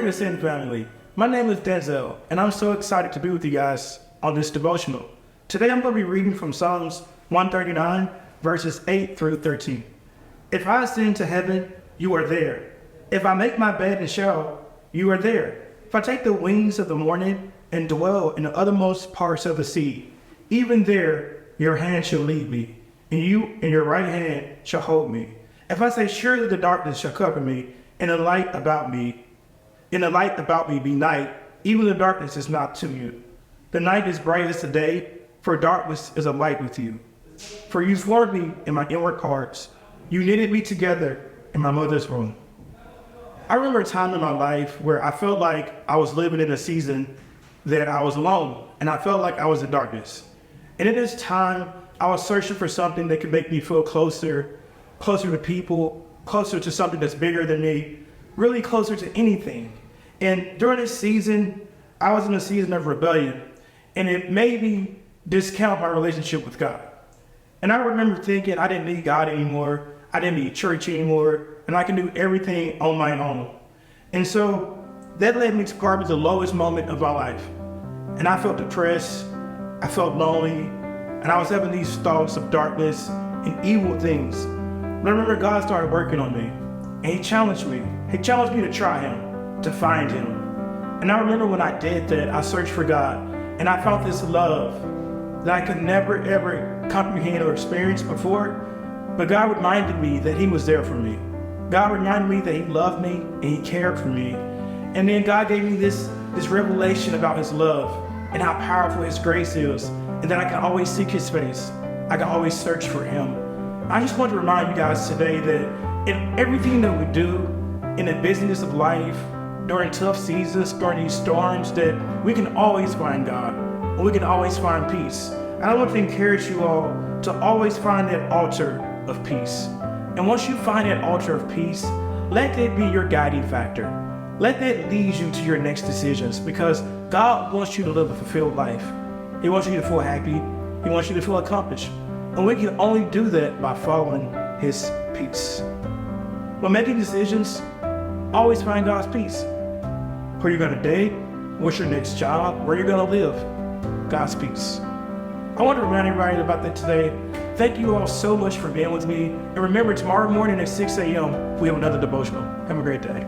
morning, Ascend family. My name is Denzelle, and I'm so excited to be with you guys on this devotional. Today I'm going to be reading from Psalms 139, verses 8 through 13. If I ascend to heaven, you are there. If I make my bed in Sheol, you are there. If I take the wings of the morning and dwell in the uttermost parts of the sea, even there your hand shall lead me, and you in your right hand shall hold me. If I say, surely the darkness shall cover me, and the light about me be night, even the darkness is not to you. The night is bright as the day, for darkness is a light with you. For you formed me in my inward parts. You knitted me together in my mother's womb. I remember a time in my life where I felt like I was living in a season that I was alone, and I felt like I was in darkness. And in this time, I was searching for something that could make me feel closer to people, closer to something that's bigger than me, really closer to anything. And during this season, I was in a season of rebellion, and it made me discount my relationship with God. And I remember thinking I didn't need God anymore, I didn't need church anymore, and I can do everything on my own. And so that led me to probably the lowest moment of my life. And I felt depressed, I felt lonely, and I was having these thoughts of darkness and evil things. But I remember God started working on me, and He challenged me. He challenged me to try Him, to find Him. And I remember when I did that, I searched for God, and I found this love that I could never, ever comprehend or experience before. But God reminded me that He was there for me. God reminded me that He loved me and He cared for me. And then God gave me this revelation about His love and how powerful His grace is, and that I can always seek His face. I can always search for Him. I just want to remind you guys today that in everything that we do, in the busyness of life, during tough seasons, during these storms, that we can always find God, and we can always find peace. And I want to encourage you all to always find that altar of peace. And once you find that altar of peace, let that be your guiding factor. Let that lead you to your next decisions, because God wants you to live a fulfilled life. He wants you to feel happy. He wants you to feel accomplished. And we can only do that by following His peace. When making decisions, always find God's peace. Who you're going to date, what's your next job, where you're going to live, God's peace. I want to remind everybody about that today. Thank you all so much for being with me. And remember, tomorrow morning at 6 a.m., we have another devotional. Have a great day.